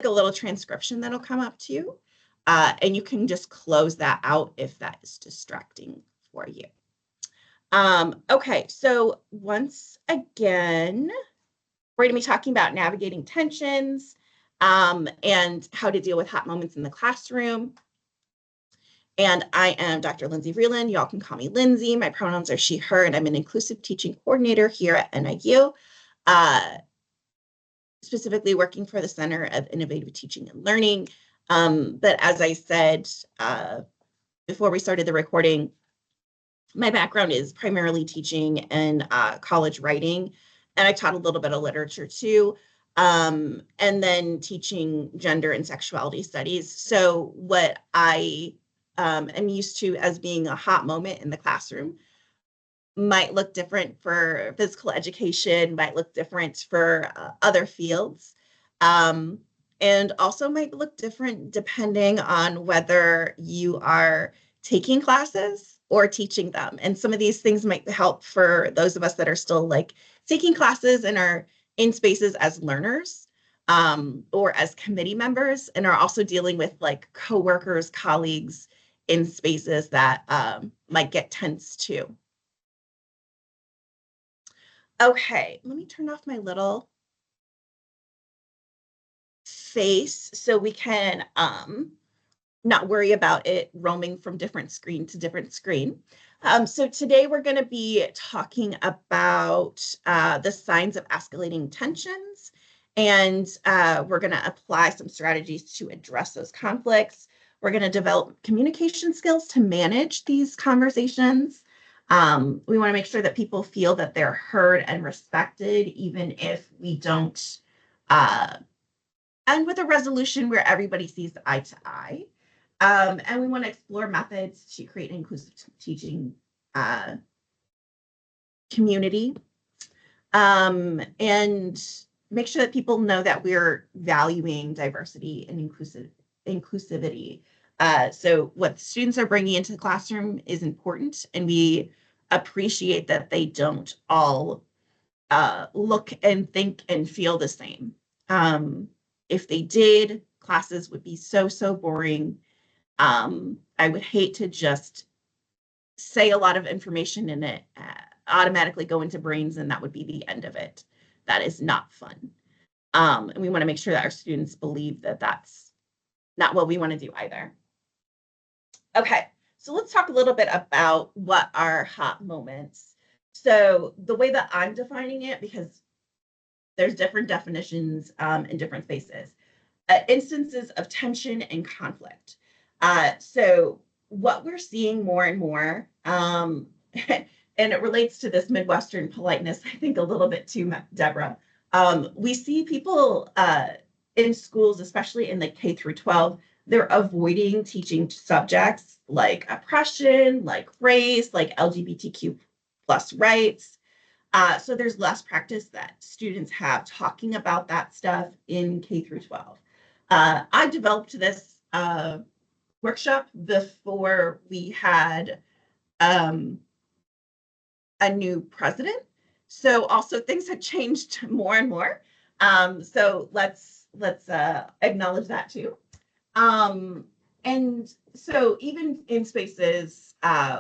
like a little transcription that'll come up to you. And you can just close that out if that is distracting for you. Okay, so once again, we're going to be talking about navigating tensions and how to deal with hot moments in the classroom. And I am Dr. Lindsay Vreeland. Y'all can call me Lindsay. My pronouns are she, her, and I'm an inclusive teaching coordinator here at NIU, specifically working for the Center of Innovative Teaching and Learning. But as I said before we started the recording, my background is primarily teaching and college writing, and I taught a little bit of literature too, and then teaching gender and sexuality studies. So what I am used to as being a hot moment in the classroom might look different for physical education, might look different for other fields, and also might look different depending on whether you are taking classes or teaching them. And some of these things might help for those of us that are still like taking classes and are in spaces as learners or as committee members, and are also dealing with like coworkers, colleagues in spaces that might get tense too. Okay, let me turn off my little face so we can not worry about it roaming from different screen to different screen. So today we're going to be talking about the signs of escalating tensions, and we're going to apply some strategies to address those conflicts. We're going to develop communication skills to manage these conversations. We want to make sure that people feel that they're heard and respected, even if we don't end with a resolution where everybody sees eye to eye. And we want to explore methods to create an inclusive teaching community, and make sure that people know that we're valuing diversity and inclusivity. So what students are bringing into the classroom is important, and we appreciate that they don't all look and think and feel the same. If they did, classes would be so boring. I would hate to just say a lot of information in it, automatically go into brains, and that would be the end of it. That is not fun. And we want to make sure that our students believe that that's not what we want to do either. Okay, so let's talk a little bit about what are hot moments. So the way that I'm defining it, because there's different definitions in different spaces, instances of tension and conflict. So what we're seeing more and more, and it relates to this Midwestern politeness, I think a little bit too, Deborah. We see people in schools, especially in the K through 12, they're avoiding teaching subjects like oppression, like race, like LGBTQ plus rights. So there's less practice that students have talking about that stuff in K through 12. I developed this workshop before we had a new president. So also things have changed more and more. So let's acknowledge that too. And so even in spaces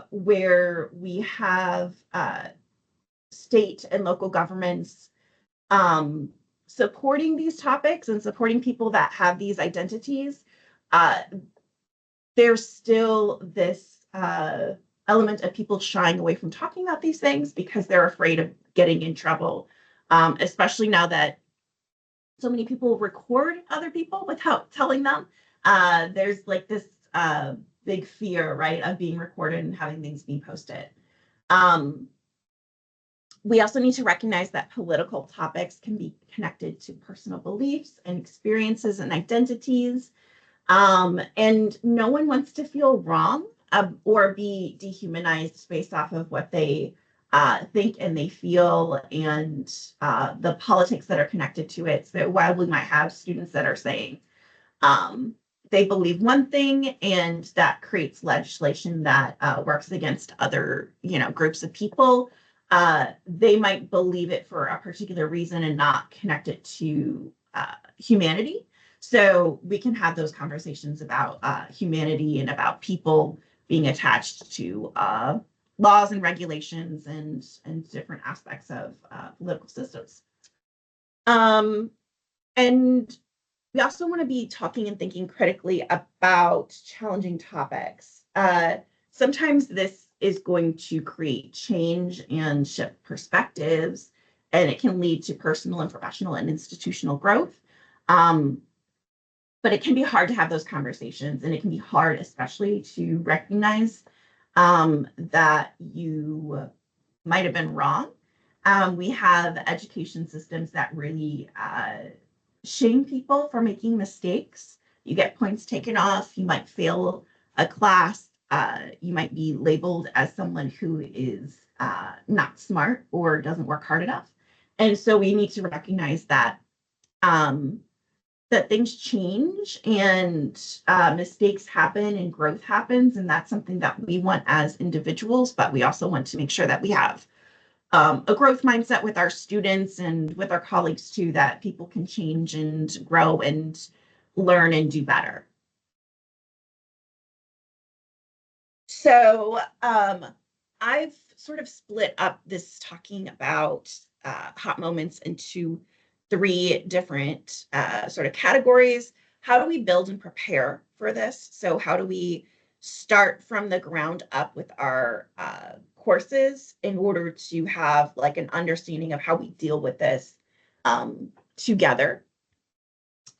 where we have state and local governments supporting these topics and supporting people that have these identities, there's still this element of people shying away from talking about these things because they're afraid of getting in trouble, especially now that so many people record other people without telling them. There's like this big fear, right, of being recorded and having things be posted. We also need to recognize that political topics can be connected to personal beliefs and experiences and identities. And no one wants to feel wrong or be dehumanized based off of what they think and they feel, and the politics that are connected to it. So while we might have students that are saying they believe one thing, and that creates legislation that works against other, groups of people, they might believe it for a particular reason and not connect it to humanity. So we can have those conversations about humanity and about people being attached to laws and regulations and different aspects of political systems. And we also want to be talking and thinking critically about challenging topics. Sometimes this is going to create change and shift perspectives, and it can lead to personal and professional and institutional growth. But it can be hard to have those conversations, and it can be hard, especially to recognize that you might have been wrong. We have education systems that really shame people for making mistakes. You get points taken off. You might fail a class. You might be labeled as someone who is not smart or doesn't work hard enough. And so we need to recognize that that things change and mistakes happen and growth happens. And that's something that we want as individuals, but we also want to make sure that we have a growth mindset with our students and with our colleagues too, that people can change and grow and learn and do better. So I've sort of split up this talking about hot moments into 3 different sort of categories. How do we build and prepare for this? So how do we start from the ground up with our courses in order to have like an understanding of how we deal with this together?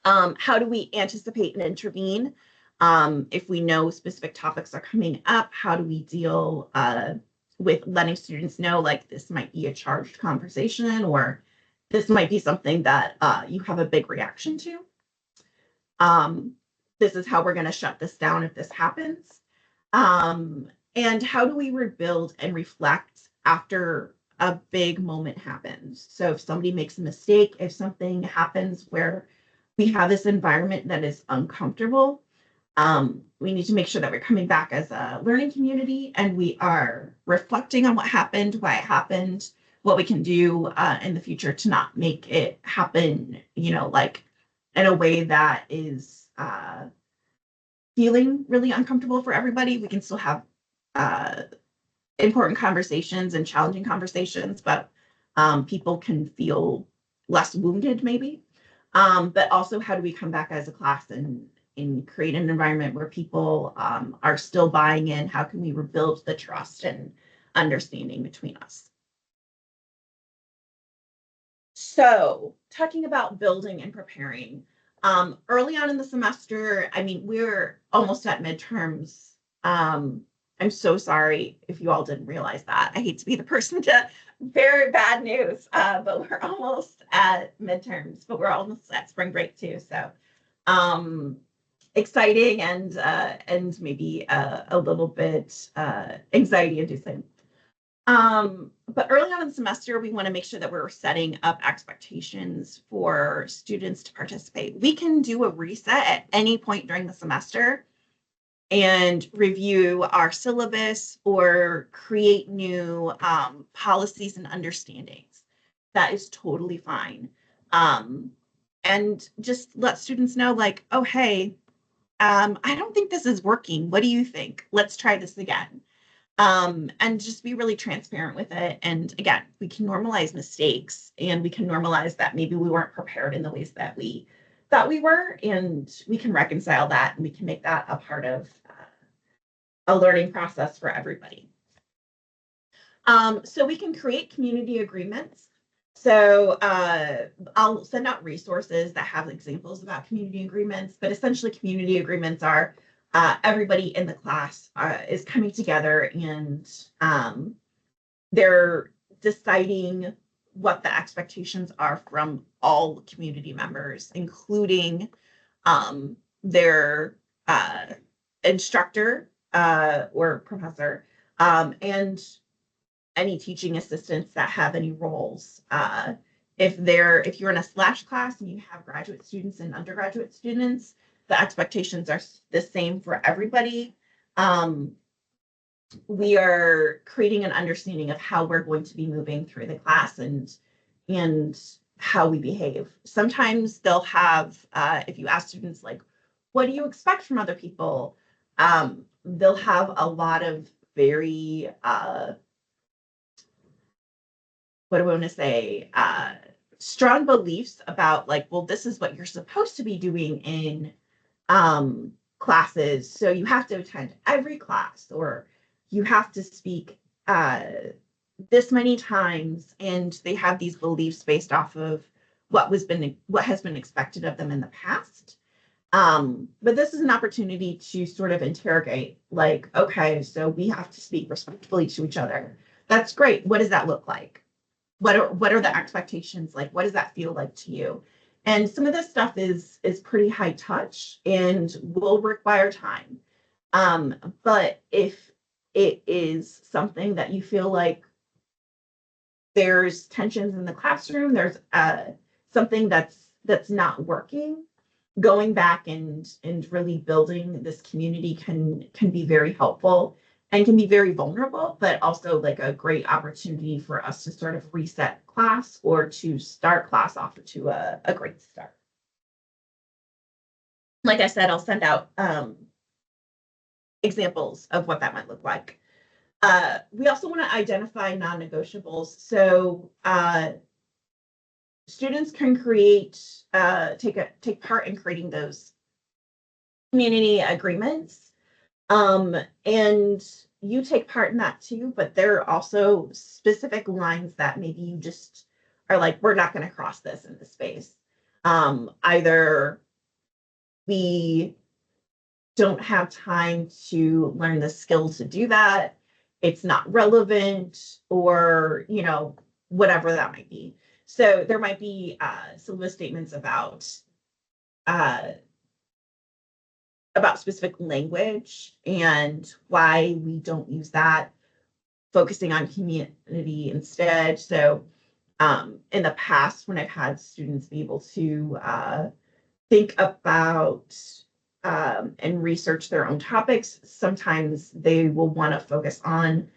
How do we anticipate and intervene? If we know specific topics are coming up, how do we deal with letting students know like this might be a charged conversation, or this might be something that you have a big reaction to? This is how we're going to shut this down if this happens. And how do we rebuild and reflect after a big moment happens? So if somebody makes a mistake, if something happens where we have this environment that is uncomfortable, we need to make sure that we're coming back as a learning community and we are reflecting on what happened, why it happened, what we can do in the future to not make it happen, like in a way that is feeling really uncomfortable for everybody. We can still have important conversations and challenging conversations, but people can feel less wounded maybe. But also, how do we come back as a class and create an environment where people are still buying in? How can we rebuild the trust and understanding between us? So talking about building and preparing, early on in the semester, I mean, we're almost at midterms. I'm so sorry if you all didn't realize that. I hate to be the person to bear bad news, but we're almost at midterms, but we're almost at spring break too. So exciting and maybe a little bit anxiety inducing. But early on in the semester, we want to make sure that we're setting up expectations for students to participate. We can do a reset at any point during the semester and review our syllabus or create new policies and understandings. That is totally fine. And just let students know like, oh, hey, I don't think this is working. What do you think? Let's try this again. And just be really transparent with it. And again, we can normalize mistakes and we can normalize that maybe we weren't prepared in the ways that we thought we were, and we can reconcile that and we can make that a part of a learning process for everybody. So we can create community agreements. So I'll send out resources that have examples about community agreements, but essentially community agreements are everybody in the class is coming together and they're deciding what the expectations are from all community members, including their instructor or professor and any teaching assistants that have any roles. If you're in a slash class and you have graduate students and undergraduate students, the expectations are the same for everybody. We are creating an understanding of how we're going to be moving through the class and how we behave. Sometimes they'll have, if you ask students like, what do you expect from other people? They'll have a lot of very, what do I want to say, strong beliefs about like, well, this is what you're supposed to be doing in classes. So you have to attend every class, or you have to speak this many times, and they have these beliefs based off of what has been expected of them in the past. But this is an opportunity to sort of interrogate, like, okay, so we have to speak respectfully to each other. That's great. What does that look like? What are the expectations like? What does that feel like to you? And some of this stuff is pretty high touch and will require time. But if it is something that you feel like there's tensions in the classroom, there's something that's not working, going back and really building this community can be very helpful and can be very vulnerable, but also like a great opportunity for us to sort of reset class or to start class off to a great start. Like I said, I'll send out examples of what that might look like. We also want to identify non-negotiables. So students can take part in creating those community agreements. And you take part in that too, but there are also specific lines that maybe you just are like, we're not going to cross this in this space. Either we don't have time to learn the skills to do that, it's not relevant, or, whatever that might be. So there might be syllabus statements about specific language and why we don't use that, focusing on community instead. So in the past, when I've had students be able to think about and research their own topics, sometimes they will want to focus on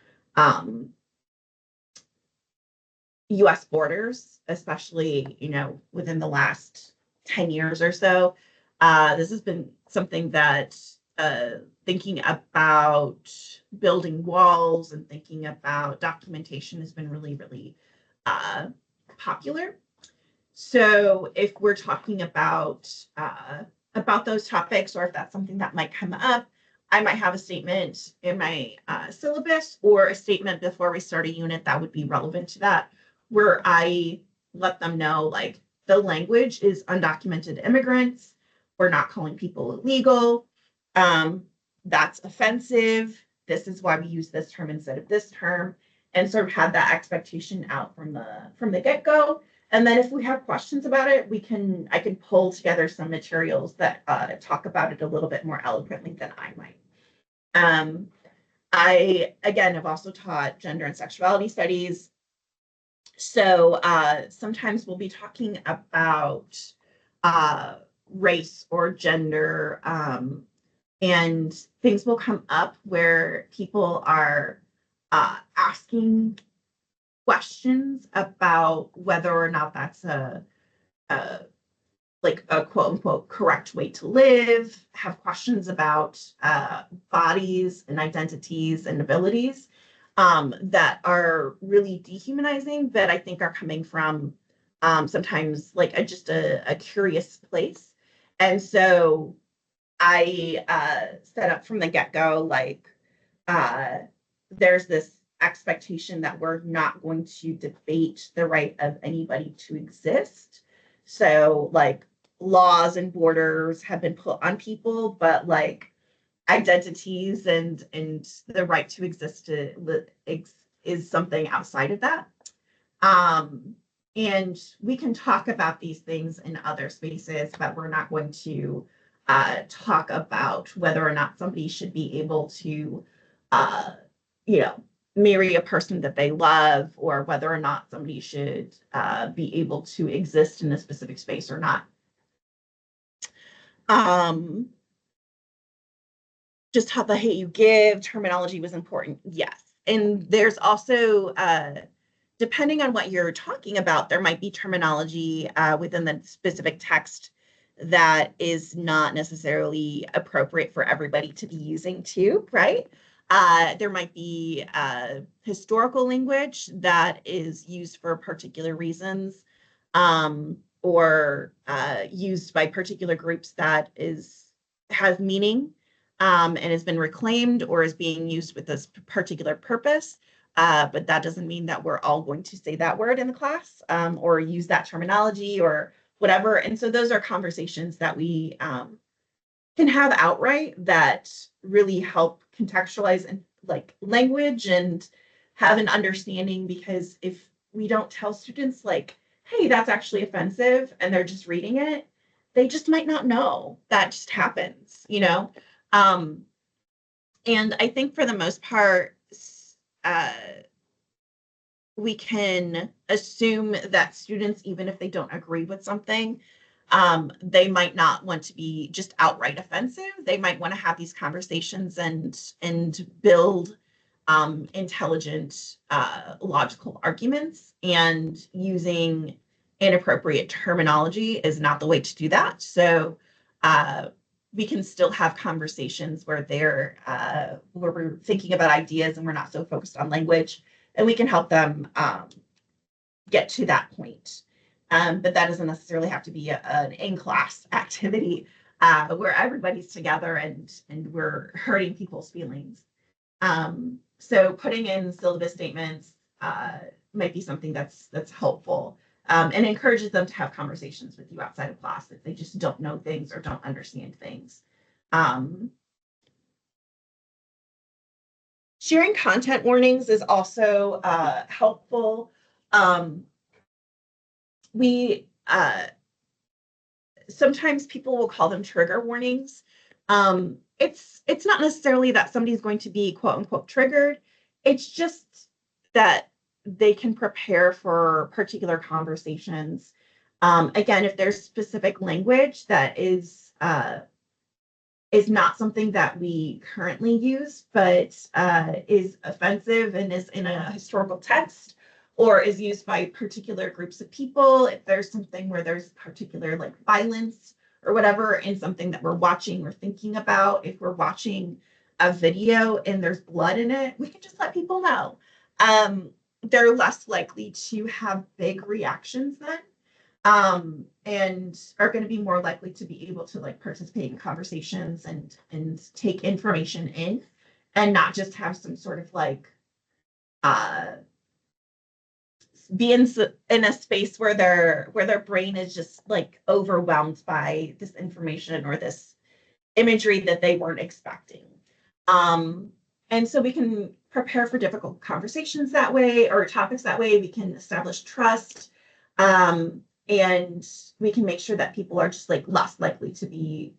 US borders, especially, within the last 10 years or so. This has been something that thinking about building walls and thinking about documentation has been really, really popular. So if we're talking about those topics, or if that's something that might come up, I might have a statement in my syllabus or a statement before we start a unit that would be relevant to that, where I let them know, like, the language is undocumented immigrants. We're not calling people illegal. That's offensive. This is why we use this term instead of this term, and sort of had that expectation out from the get-go. And then if we have questions about it, I can pull together some materials that talk about it a little bit more eloquently than I might. I, again, have also taught gender and sexuality studies. So sometimes we'll be talking about race or gender, and things will come up where people are asking questions about whether or not that's a quote unquote correct way to live, have questions about bodies and identities and abilities that are really dehumanizing, that I think are coming from sometimes like just a curious place. And so I set up from the get-go, like there's this expectation that we're not going to debate the right of anybody to exist. So like laws and borders have been put on people, but like identities and the right to exist is something outside of that. And we can talk about these things in other spaces, but we're not going to talk about whether or not somebody should be able to marry a person that they love, or whether or not somebody should be able to exist in a specific space or not. Just how the hate you give terminology was important. Yes. And there's also depending on what you're talking about, there might be terminology within the specific text that is not necessarily appropriate for everybody to be using too, right? There might be historical language that is used for particular reasons, or used by particular groups that has meaning, and has been reclaimed or is being used with this particular purpose. But that doesn't mean that we're all going to say that word in the class, or use that terminology or whatever. And so those are conversations that we can have outright that really help contextualize and like language and have an understanding, because if we don't tell students like, hey, that's actually offensive, and they're just reading it, they just might not know. That just happens, you know? And I think for the most part, uh, we can assume that students, even if they don't agree with something, they might not want to be just outright offensive. They might want to have these conversations and build intelligent, logical arguments, and using inappropriate terminology is not the way to do that. So we can still have conversations where where we're thinking about ideas and we're not so focused on language, and we can help them get to that point. But that doesn't necessarily have to be an in-class activity where everybody's together and we're hurting people's feelings. So putting in syllabus statements might be something that's helpful, and encourages them to have conversations with you outside of class if they just don't know things or don't understand things. Sharing content warnings is also helpful. We sometimes people will call them trigger warnings. It's not necessarily that somebody's going to be quote unquote triggered. It's just that they can prepare for particular conversations. Again, if there's specific language that is not something that we currently use, but is offensive and is in a historical text, or is used by particular groups of people, if there's something where there's particular like violence or whatever in something that we're watching or thinking about, if we're watching a video and there's blood in it, we can just let people know. They're less likely to have big reactions then, and are going to be more likely to be able to like participate in conversations and take information in, and not just have some sort of like be in a space where their brain is just like overwhelmed by this information or this imagery that they weren't expecting. And so we can prepare for difficult conversations that way, or topics that way. We can establish trust, and we can make sure that people are just like less likely to be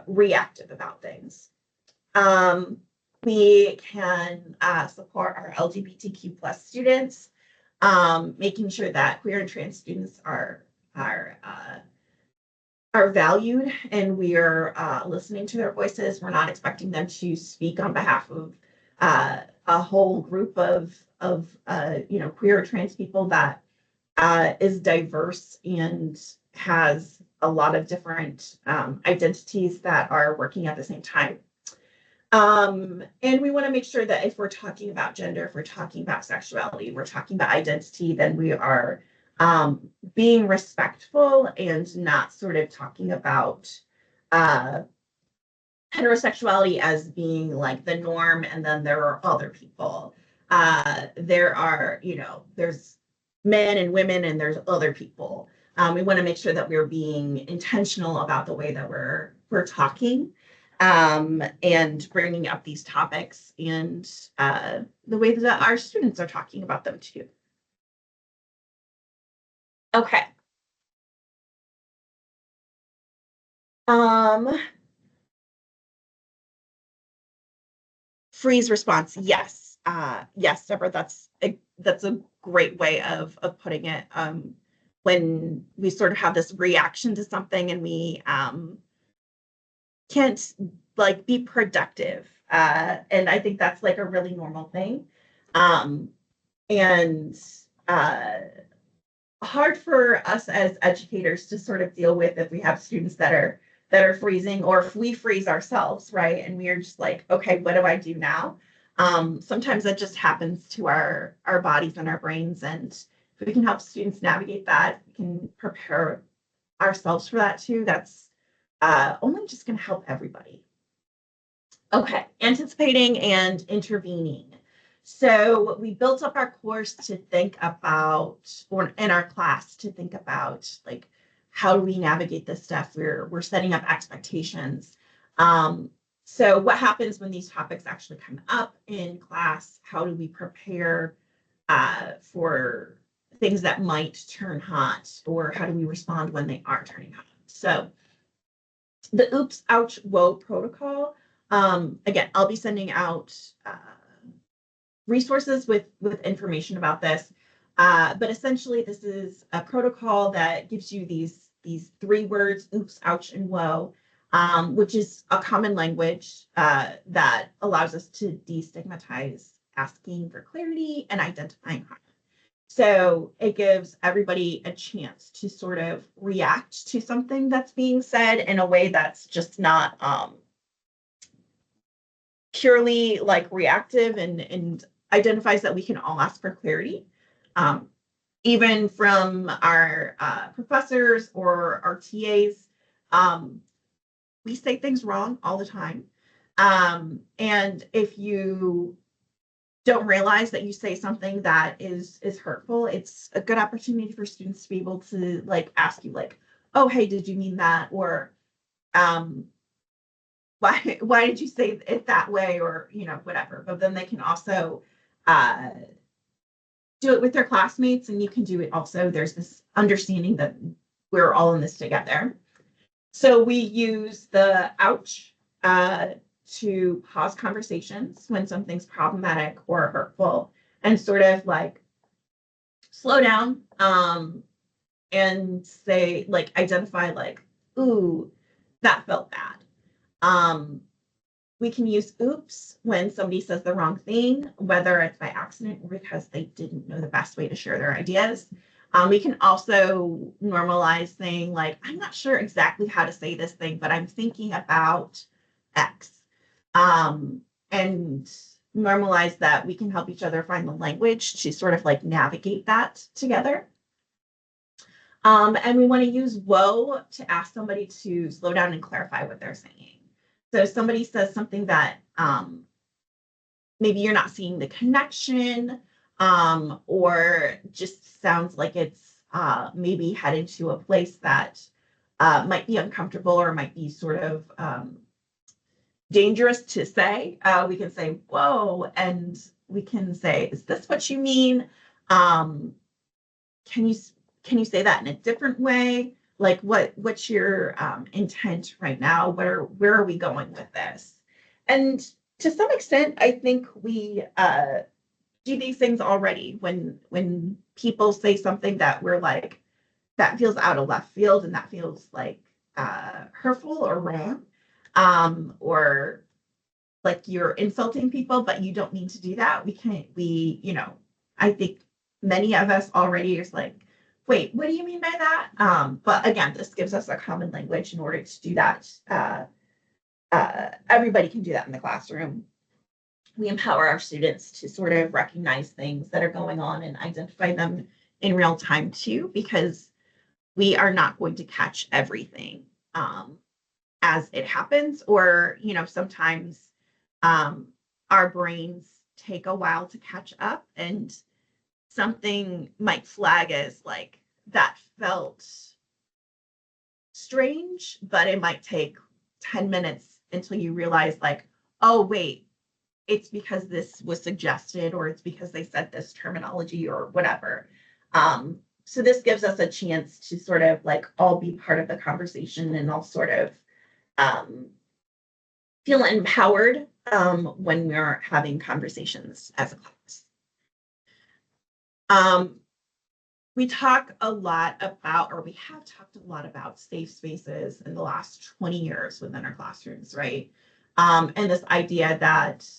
reactive about things. We can support our LGBTQ plus students, making sure that queer and trans students are valued, and we are listening to their voices. We're not expecting them to speak on behalf of a whole group of queer or trans people that is diverse and has a lot of different identities that are working at the same time. And we want to make sure that if we're talking about gender, if we're talking about sexuality, we're talking about identity, then we are being respectful and not sort of talking about heterosexuality as being like the norm, and then there are other people. There are, there's men and women, and there's other people. We want to make sure that we're being intentional about the way that we're talking, and bringing up these topics, and the way that our students are talking about them too. Okay. Freeze response. Yes. Yes, Deborah, that's a great way of putting it. When we sort of have this reaction to something and we can't like be productive. And I think that's like a really normal thing. And hard for us as educators to sort of deal with if we have students that are freezing, or if we freeze ourselves, right? And we are just like, okay, what do I do now? Sometimes that just happens to our bodies and our brains, and if we can help students navigate that, we can prepare ourselves for that too. That's only just going to help everybody. Okay, anticipating and intervening. So we built up our course to think about, or in our class to think about, like, how do we navigate this stuff? We're setting up expectations. So what happens when these topics actually come up in class? How do we prepare for things that might turn hot, or how do we respond when they are turning hot? So the oops, ouch, whoa protocol. Again, I'll be sending out resources with information about this. But essentially, this is a protocol that gives you these 3 words: oops, ouch, and whoa, which is a common language that allows us to destigmatize asking for clarity and identifying harm. So it gives everybody a chance to sort of react to something that's being said in a way that's just not purely like reactive, and identifies that we can all ask for clarity, even from our professors or our TAs. We say things wrong all the time. And if you don't realize that you say something that is hurtful, it's a good opportunity for students to be able to like ask you, like, oh, hey, did you mean that? Or why did you say it that way? Or, whatever. But then they can also do it with their classmates, and you can do it also. There's this understanding that we're all in this together. So we use the ouch to pause conversations when something's problematic or hurtful, and sort of like slow down and say, like, identify, like, ooh, that felt bad. We can use oops when somebody says the wrong thing, whether it's by accident or because they didn't know the best way to share their ideas. We can also normalize saying, like, I'm not sure exactly how to say this thing, but I'm thinking about X. And normalize that we can help each other find the language to sort of like navigate that together. And we want to use whoa to ask somebody to slow down and clarify what they're saying. So if somebody says something that maybe you're not seeing the connection, or just sounds like it's maybe headed to a place that might be uncomfortable or might be sort of dangerous to say, we can say, whoa, and we can say, is this what you mean? Can you say that in a different way? Like, what's your intent right now? Where are we going with this? And to some extent, I think we do these things already when people say something that we're like, that feels out of left field, and that feels like hurtful or wrong, or like you're insulting people, but you don't mean to do that. I think many of us already is like, wait, what do you mean by that? But again, this gives us a common language in order to do that. Everybody can do that in the classroom. We empower our students to sort of recognize things that are going on and identify them in real time too, because we are not going to catch everything as it happens, or sometimes our brains take a while to catch up, and something might flag as like, that felt strange, but it might take 10 minutes until you realize, like, oh wait, it's because this was suggested, or it's because they said this terminology or whatever. So this gives us a chance to sort of like all be part of the conversation, and all sort of feel empowered when we're having conversations as a class. We talk a lot about, or we have talked a lot about, safe spaces in the last 20 years within our classrooms, right? And this idea that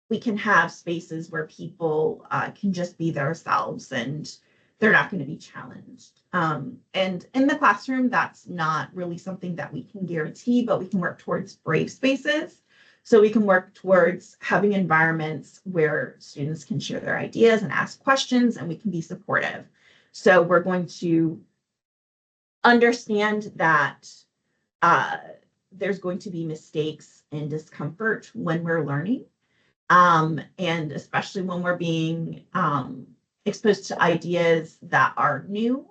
we can have spaces where people can just be themselves and they're not going to be challenged. And in the classroom, that's not really something that we can guarantee, but we can work towards brave spaces. So we can work towards having environments where students can share their ideas and ask questions, and we can be supportive. So we're going to understand that uh, there's going to be mistakes and discomfort when we're learning. And especially when we're being exposed to ideas that are new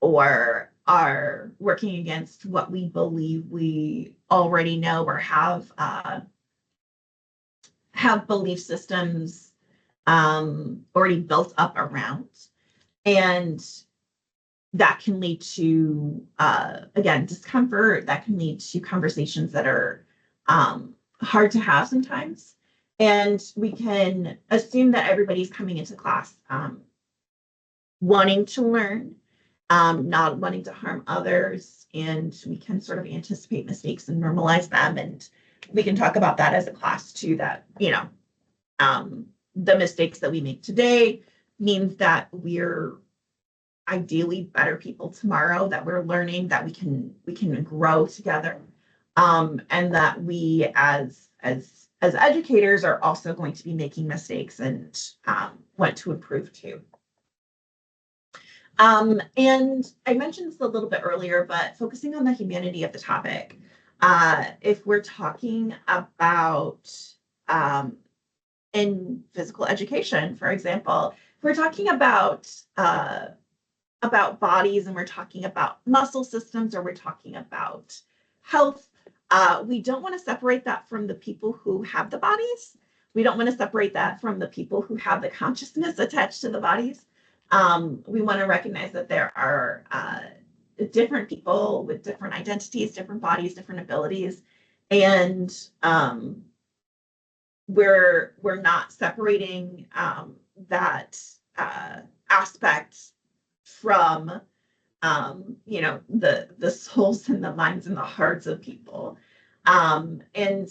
or are working against what we believe we already know or have belief systems already built up around. And that can lead to, again, discomfort. That can lead to conversations that are hard to have sometimes. And we can assume that everybody's coming into class wanting to learn, not wanting to harm others. And we can sort of anticipate mistakes and normalize them. And we can talk about that as a class too, that, the mistakes that we make today means that we're ideally better people tomorrow, that we're learning, that we can grow together, and that we as educators are also going to be making mistakes and want to improve too. And I mentioned this a little bit earlier, but focusing on the humanity of the topic, if we're talking about in physical education, for example, if we're talking about bodies and we're talking about muscle systems or we're talking about health, we don't want to separate that from the people who have the bodies. We don't want to separate that from the people who have the consciousness attached to the bodies. We want to recognize that there are different people with different identities, different bodies, different abilities, and we're not separating that aspect from the souls and the minds and the hearts of people, and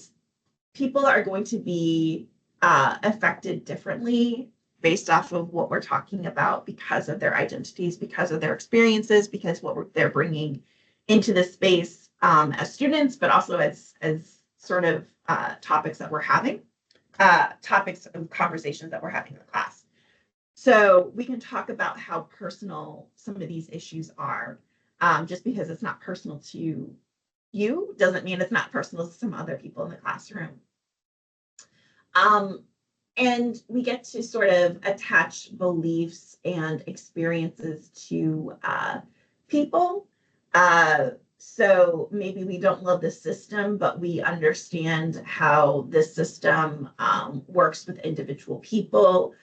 people are going to be affected differently based off of what we're talking about because of their identities, because of their experiences, because they're bringing into the space as students, but also as sort of topics that we're having, topics of conversations that we're having in the class. So we can talk about how personal some of these issues are. Just because it's not personal to you doesn't mean it's not personal to some other people in the classroom. And we get to sort of attach beliefs and experiences to people. So maybe we don't love the system, but we understand how the system works with individual people.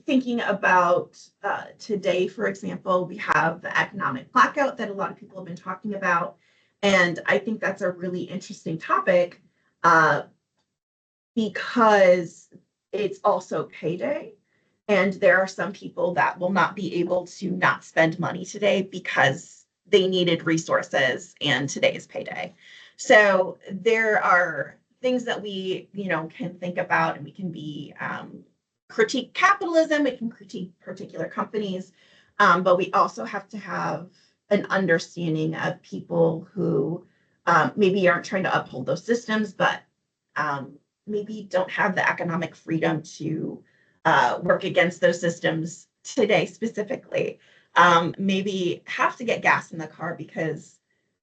Thinking about today, for example, we have the economic blackout that a lot of people have been talking about. And I think that's a really interesting topic because it's also payday. And there are some people that will not be able to not spend money today because they needed resources and today is payday. So there are things that we, can think about, and we can be critique capitalism, we can critique particular companies, but we also have to have an understanding of people who maybe aren't trying to uphold those systems, but maybe don't have the economic freedom to work against those systems today specifically. Maybe have to get gas in the car because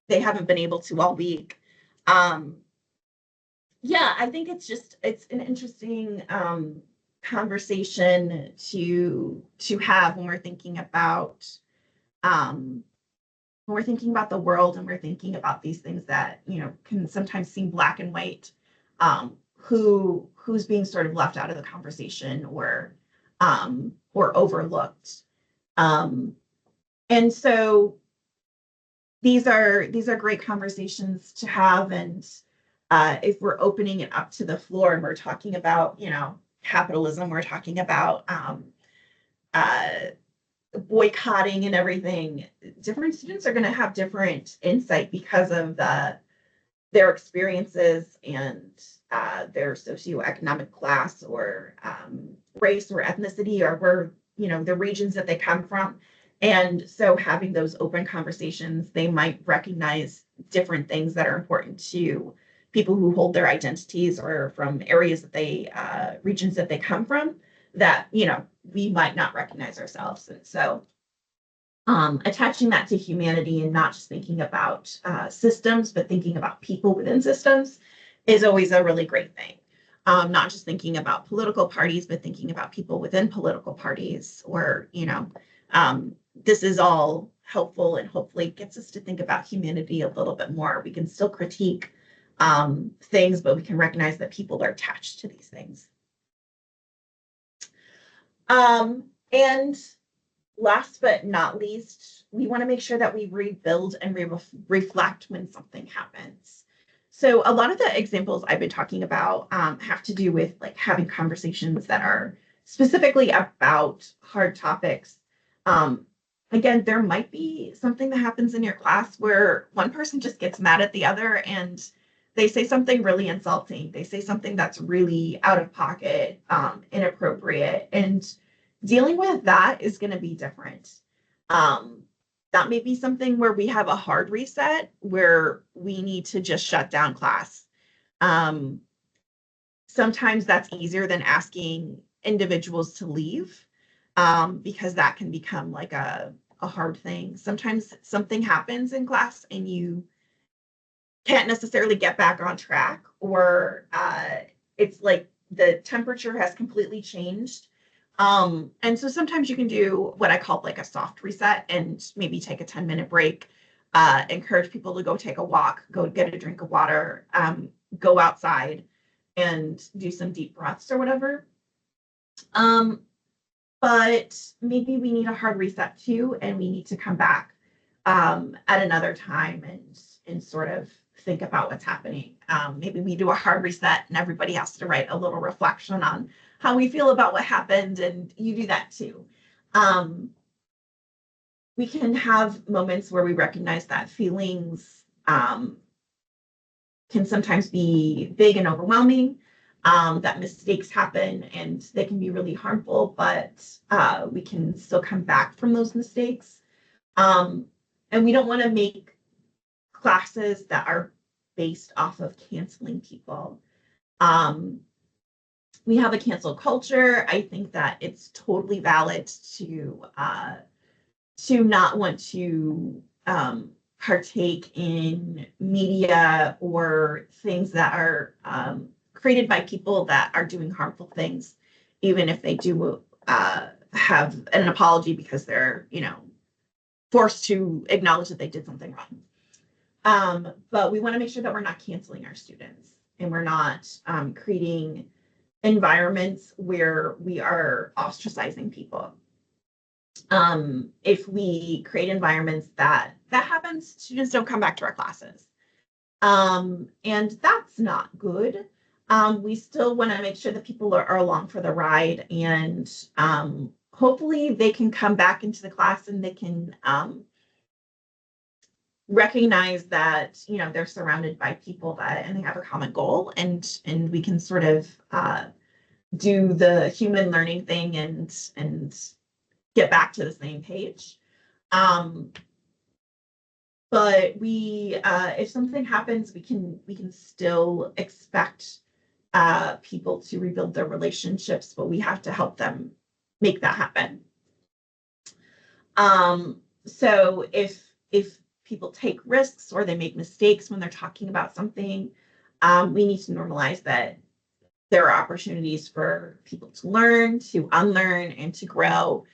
they haven't been able to all week. Yeah, I think it's an interesting conversation to have when we're thinking about the world and we're thinking about these things that can sometimes seem black and white. Who's being sort of left out of the conversation or overlooked. And so these are great conversations to have. And if we're opening it up to the floor and we're talking about, capitalism, we're talking about boycotting and everything, different students are going to have different insight because of their experiences and their socioeconomic class or race or ethnicity or where, the regions that they come from. And so having those open conversations, they might recognize different things that are important to people who hold their identities or from areas that regions that they come from that, we might not recognize ourselves. And so attaching that to humanity and not just thinking about systems, but thinking about people within systems is always a really great thing. Not just thinking about political parties, but thinking about people within political parties or, this is all helpful and hopefully gets us to think about humanity a little bit more. We can still critique things, but we can recognize that people are attached to these things. And last but not least, we want to make sure that we rebuild and reflect when something happens. So a lot of the examples I've been talking about have to do with like having conversations that are specifically about hard topics. Again, there might be something that happens in your class where one person just gets mad at the other and they say something really insulting. They say something that's really out of pocket, inappropriate, and dealing with that is going to be different. That may be something where we have a hard reset where we need to just shut down class. Sometimes that's easier than asking individuals to leave because that can become like a hard thing. Sometimes something happens in class and you can't necessarily get back on track, or it's like the temperature has completely changed. And so sometimes you can do what I call like a soft reset and maybe take a 10-minute break, encourage people to go take a walk, go get a drink of water, go outside and do some deep breaths or whatever. But maybe we need a hard reset too, and we need to come back at another time and sort of think about what's happening. Maybe we do a hard reset and everybody has to write a little reflection on how we feel about what happened, and you do that too. We can have moments where we recognize that feelings can sometimes be big and overwhelming, that mistakes happen and they can be really harmful, but we can still come back from those mistakes. And we don't want to make classes that are based off of canceling people. We have a cancel culture. I think that it's totally valid to not want to partake in media or things that are created by people that are doing harmful things, even if they do have an apology because they're, forced to acknowledge that they did something wrong. But we want to make sure that we're not canceling our students and we're not creating environments where we are ostracizing people. If we create environments that happens, students don't come back to our classes. And that's not good. We still want to make sure that people are along for the ride, and hopefully they can come back into the class and they can recognize that they're surrounded by people and they have a common goal, and we can sort of do the human learning thing and get back to the same page. But we if something happens, we can still expect people to rebuild their relationships, but we have to help them make that happen. So if people take risks or they make mistakes when they're talking about something, we need to normalize that there are opportunities for people to learn, to unlearn, and to grow.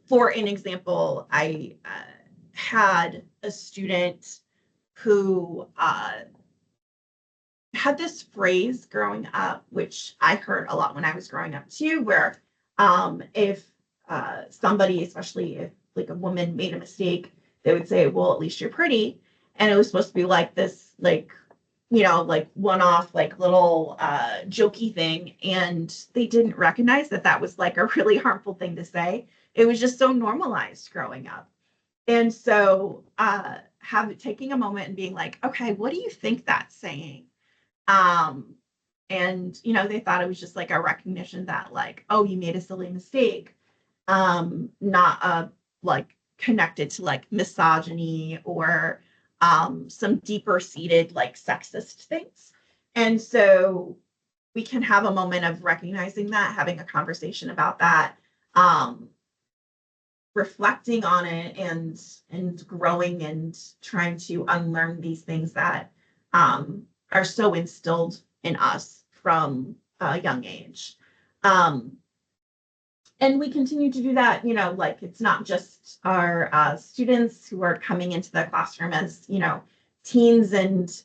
For an example, I had a student who had this phrase growing up, which I heard a lot when I was growing up too, where if somebody, especially if like a woman made a mistake, they would say, well, at least you're pretty. And it was supposed to be like this, like, like one-off, like little jokey thing. And they didn't recognize that that was like a really harmful thing to say. It was just so normalized growing up. And so taking a moment and being like, okay, what do you think that's saying? Um, and they thought it was just like a recognition that like, oh, you made a silly mistake, not like connected to like misogyny or some deeper seated like sexist things. And so we can have a moment of recognizing that, having a conversation about that, um, reflecting on it, and growing and trying to unlearn these things that are so instilled in us from a young age. Um, and we continue to do that, like it's not just our students who are coming into the classroom as, teens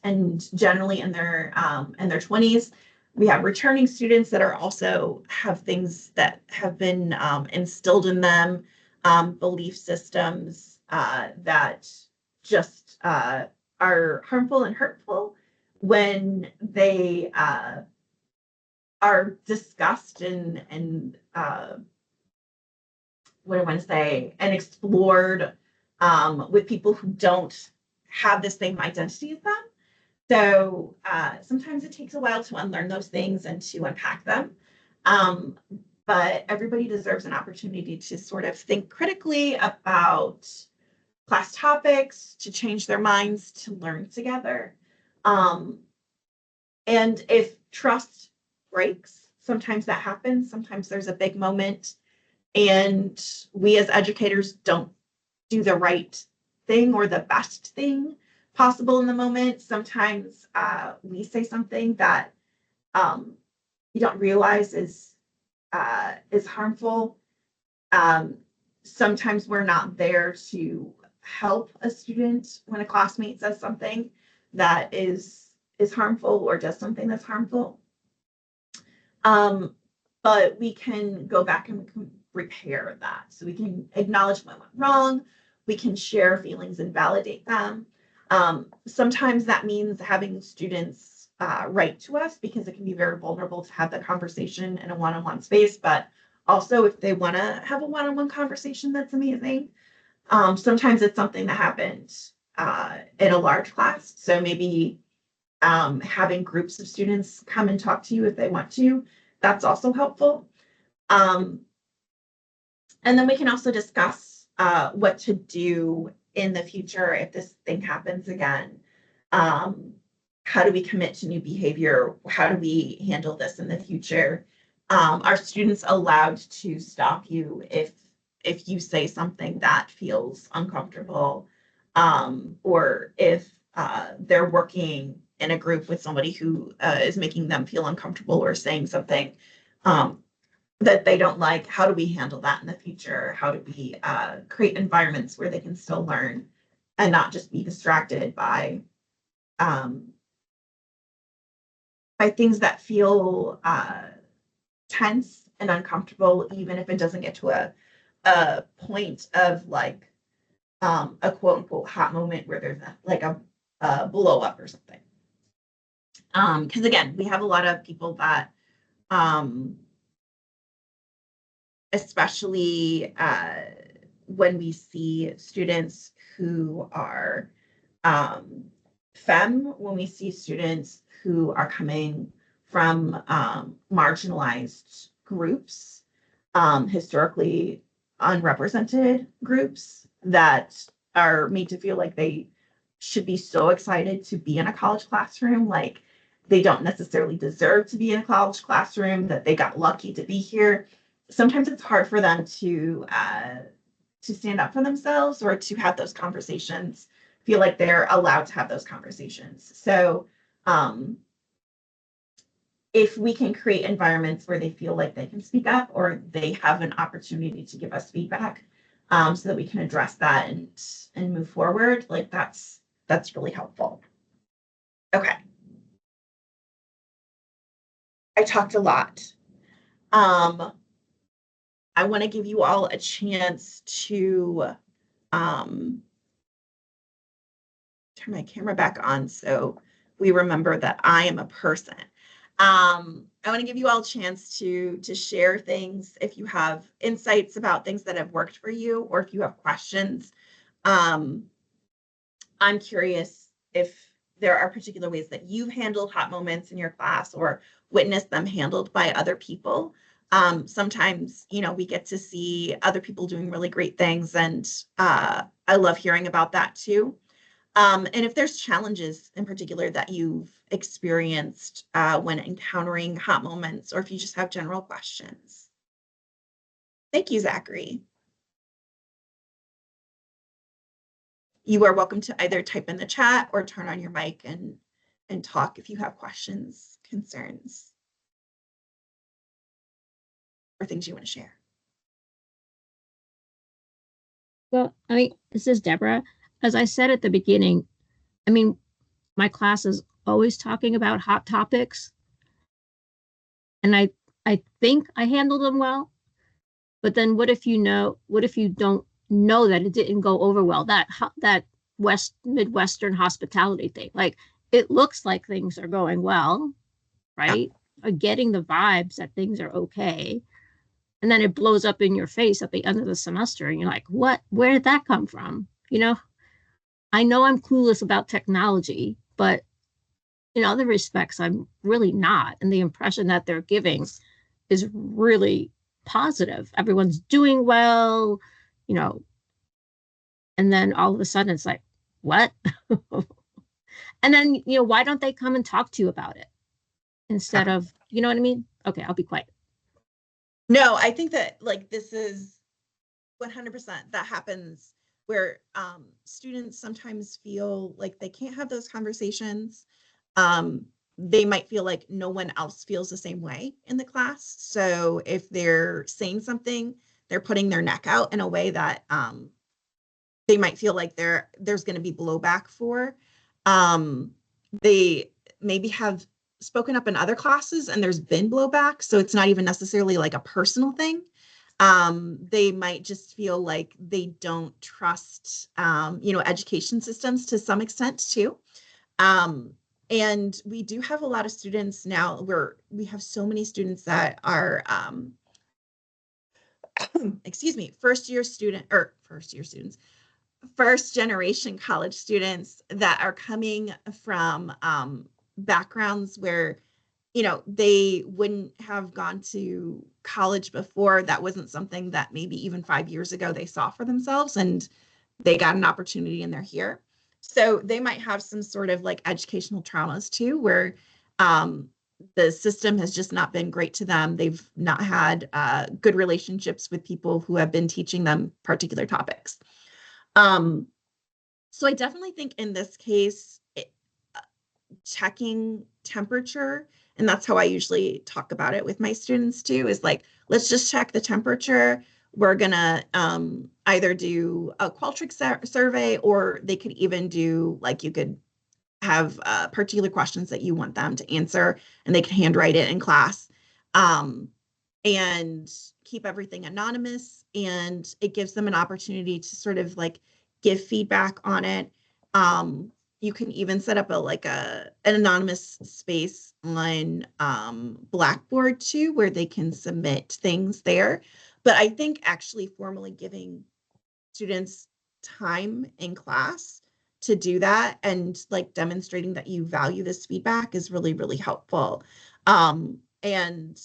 and generally in their 20s. We have returning students that are also have things that have been instilled in them, belief systems that just are harmful and hurtful when they are discussed and what do I want to say, and explored with people who don't have the same identity as them. So sometimes it takes a while to unlearn those things and to unpack them. Um, but everybody deserves an opportunity to sort of think critically about class topics, to change their minds, to learn together. Um, and if trust breaks, sometimes that happens. Sometimes there's a big moment and we as educators don't do the right thing or the best thing possible in the moment. Sometimes we say something that you don't realize is harmful. Sometimes we're not there to help a student when a classmate says something that is harmful or does something that's harmful. But we can go back and we can repair that. So we can acknowledge what went wrong. We can share feelings and validate them. Sometimes that means having students write to us because it can be very vulnerable to have the conversation in a one-on-one space. But also, if they want to have a one-on-one conversation, that's amazing. Sometimes it's something that happened in a large class. So maybe having groups of students come and talk to you if they want to, that's also helpful. And then we can also discuss what to do in the future if this thing happens again. How do we commit to new behavior? How do we handle this in the future? Are students allowed to stop you if you say something that feels uncomfortable, or if they're working in a group with somebody who is making them feel uncomfortable or saying something that they don't like? How do we handle that in the future? How do we create environments where they can still learn and not just be distracted um, by things that feel tense and uncomfortable, even if it doesn't get to a point of like a quote unquote hot moment where there's like a blow up or something. Because again, we have a lot of people that especially when we see students who are femme, when we see students who are coming from marginalized groups, historically unrepresented groups that are made to feel like they should be so excited to be in a college classroom, like they don't necessarily deserve to be in a college classroom, that they got lucky to be here. Sometimes it's hard for them to stand up for themselves or to have those conversations, feel like they're allowed to have those conversations. So if we can create environments where they feel like they can speak up or they have an opportunity to give us feedback, so that we can address that and move forward, like that's really helpful. Okay. I talked a lot. I want to give you all a chance to turn my camera back on so we remember that I am a person. I want to give you all a chance to share things if you have insights about things that have worked for you, or if you have questions. I'm curious if there are particular ways that you've handled hot moments in your class or witnessed them handled by other people. Sometimes, we get to see other people doing really great things, and I love hearing about that too. And if there's challenges in particular that you've experienced when encountering hot moments, or if you just have general questions. Thank you, Zachary. You are welcome to either type in the chat or turn on your mic and talk if you have questions, concerns, or things you want to share. Well, this is Deborah. As I said at the beginning, my class is always talking about hot topics. And I think I handled them well. But then what if you don't know that it didn't go over well? That Midwestern hospitality thing. Like, it looks like things are going well, right? Yeah. Getting the vibes that things are okay. And then it blows up in your face at the end of the semester. And you're like, what? Where did that come from? I know I'm clueless about technology, but in other respects, I'm really not. And the impression that they're giving is really positive. Everyone's doing well, and then all of a sudden it's like, what? And then, why don't they come and talk to you about it instead of, you know what I mean? Okay, I'll be quiet. No, I think that this is 100% that happens where students sometimes feel like they can't have those conversations. They might feel like no one else feels the same way in the class. So if they're saying something, they're putting their neck out in a way that they might feel like there's going to be blowback for. They maybe have spoken up in other classes and there's been blowback. So it's not even necessarily like a personal thing. They might just feel like they don't trust, education systems to some extent too. And we do have a lot of students now where we have so many students that are, first generation college students that are coming from backgrounds where they wouldn't have gone to college before. That wasn't something that maybe even 5 years ago they saw for themselves, and they got an opportunity and they're here. So they might have some sort of educational traumas too, where the system has just not been great to them. They've not had good relationships with people who have been teaching them particular topics. So I definitely think in this case, checking temperature, and that's how I usually talk about it with my students too, is let's just check the temperature. We're gonna either do a Qualtrics survey, or they could even do you could have particular questions that you want them to answer, and they can handwrite it in class, and keep everything anonymous. And it gives them an opportunity to sort of give feedback on it. You can even set up an anonymous space on Blackboard too, where they can submit things there. But I think actually formally giving students time in class to do that and demonstrating that you value this feedback is really, really helpful. And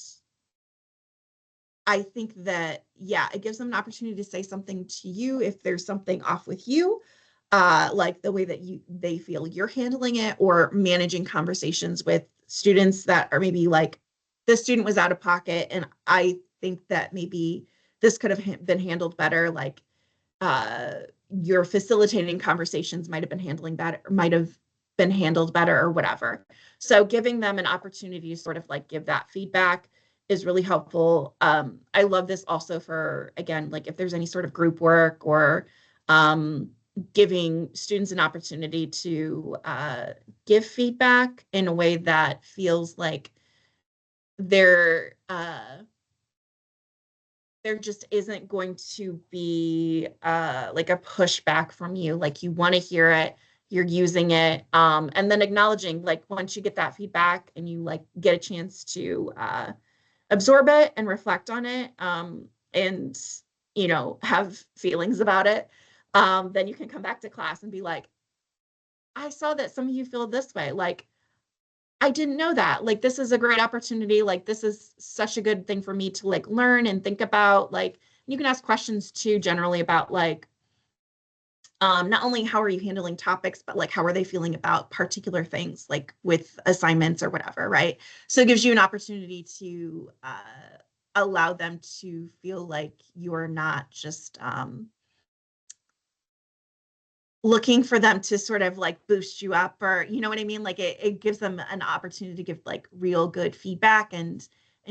I think that, it gives them an opportunity to say something to you if there's something off with you, the way that they feel you're handling it, or managing conversations with students that are maybe the student was out of pocket, and I think that maybe this could have been handled better. Your facilitating conversations might have been handled better or whatever. So giving them an opportunity to sort of give that feedback is really helpful. I love this also for, again, if there's any sort of group work, or giving students an opportunity to give feedback in a way that feels like there just isn't going to be a pushback from you. You want to hear it, you're using it, and then acknowledging once you get that feedback and you get a chance to absorb it and reflect on it, and have feelings about it, then you can come back to class and be like, I saw that some of you feel this way. Like, I didn't know that. Like, this is a great opportunity. Like, this is such a good thing for me to like learn and think about. Like, you can ask questions too, generally about like, not only how are you handling topics, but like how are they feeling about particular things, like with assignments or whatever, right? So it gives you an opportunity to allow them to feel like you're not just looking for them to sort of like boost you up, or you know what I mean? Like it gives them an opportunity to give like real good feedback and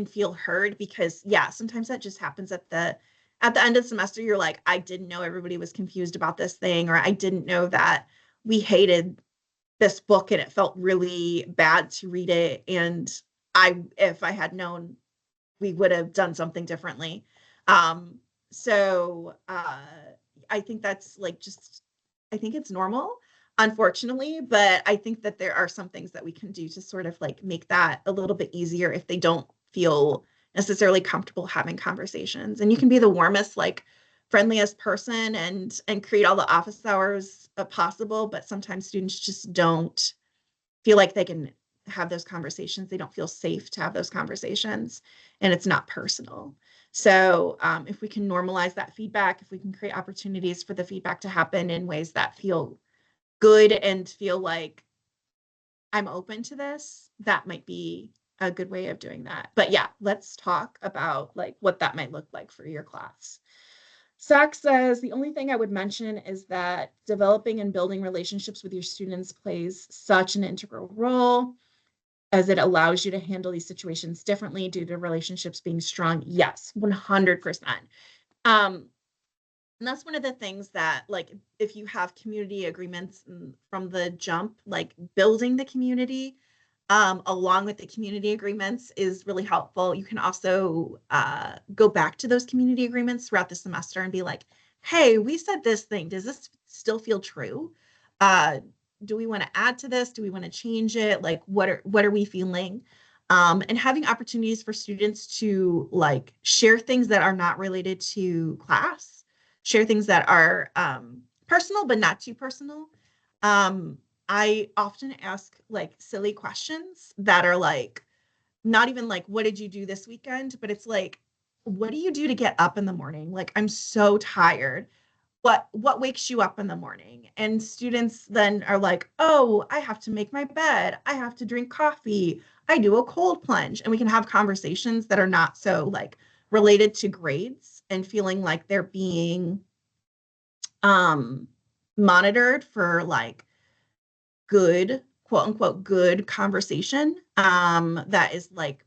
feel heard, because yeah, sometimes that just happens at the end of the semester. You're like, I didn't know everybody was confused about this thing, or I didn't know that we hated this book and it felt really bad to read it. And if I had known, we would have done something differently. Um, so I think that's like just, I think it's normal, unfortunately, but I think that there are some things that we can do to sort of like make that a little bit easier if they don't feel necessarily comfortable having conversations. And you can be the warmest, like friendliest person and create all the office hours possible, but sometimes students just don't feel like they can have those conversations. They don't feel safe to have those conversations, and it's not personal. So if we can normalize that feedback, if we can create opportunities for the feedback to happen in ways that feel good and feel like I'm open to this, that might be a good way of doing that. But yeah, let's talk about like what that might look like for your class. Zach says, the only thing I would mention is that developing and building relationships with your students plays such an integral role, as it allows you to handle these situations differently due to relationships being strong. Yes, 100%. And that's one of the things that, like, if you have community agreements from the jump, like building the community along with the community agreements is really helpful. You can also go back to those community agreements throughout the semester and be like, hey, we said this thing. Does this still feel true? Do we want to add to this? Do we want to change it? Like, what are we feeling? And having opportunities for students to like share things that are not related to class, share things that are personal, but not too personal. Um, I often ask like silly questions that are like not even like, what did you do this weekend? But it's like, what do you do to get up in the morning? Like, I'm so tired. What wakes you up in the morning? And students then are like, oh, I have to make my bed. I have to drink coffee. I do a cold plunge. And we can have conversations that are not so like related to grades and feeling like they're being um monitored for like good, quote unquote, good conversation that is like,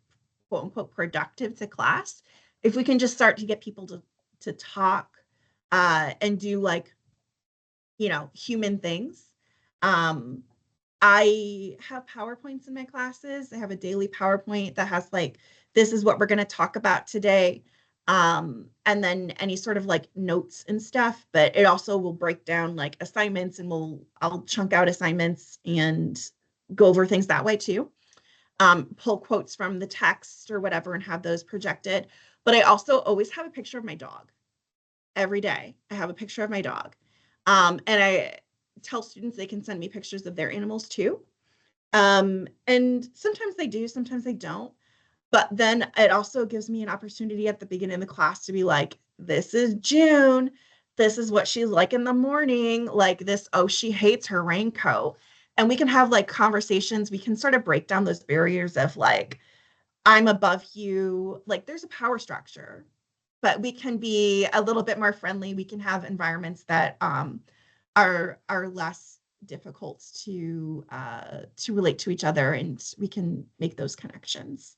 quote unquote, productive to class. If we can just start to get people to talk and do like, you know, human things. Um, I have PowerPoints in my classes. I have a daily PowerPoint that has like, this is what we're going to talk about today. And then any sort of like notes and stuff, but it also will break down like assignments, and I'll chunk out assignments and go over things that way too. Pull quotes from the text or whatever and have those projected. But I also always have a picture of my dog. Every day I have a picture of my dog. And I tell students they can send me pictures of their animals too. And sometimes they do, sometimes they don't. But then it also gives me an opportunity at the beginning of the class to be like, this is June. This is what she's like in the morning. Like this, oh, she hates her raincoat. And we can have like conversations. We can sort of break down those barriers of like, I'm above you. Like there's a power structure, but we can be a little bit more friendly. We can have environments that are less difficult to relate to each other, and we can make those connections.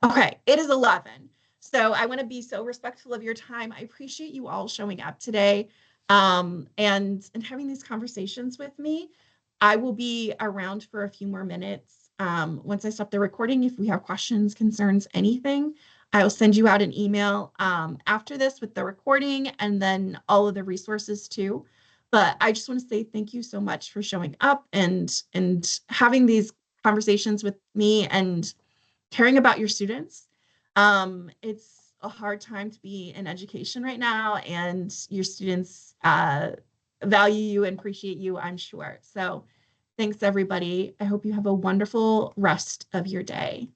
Okay, it is 11. So I want to be so respectful of your time. I appreciate you all showing up today and having these conversations with me. I will be around for a few more minutes. Once I stop the recording, if we have questions, concerns, anything, I will send you out an email after this with the recording and then all of the resources too. But I just want to say thank you so much for showing up and having these conversations with me and caring about your students. It's a hard time to be in education right now, and your students value you and appreciate you, I'm sure. So thanks, everybody. I hope you have a wonderful rest of your day.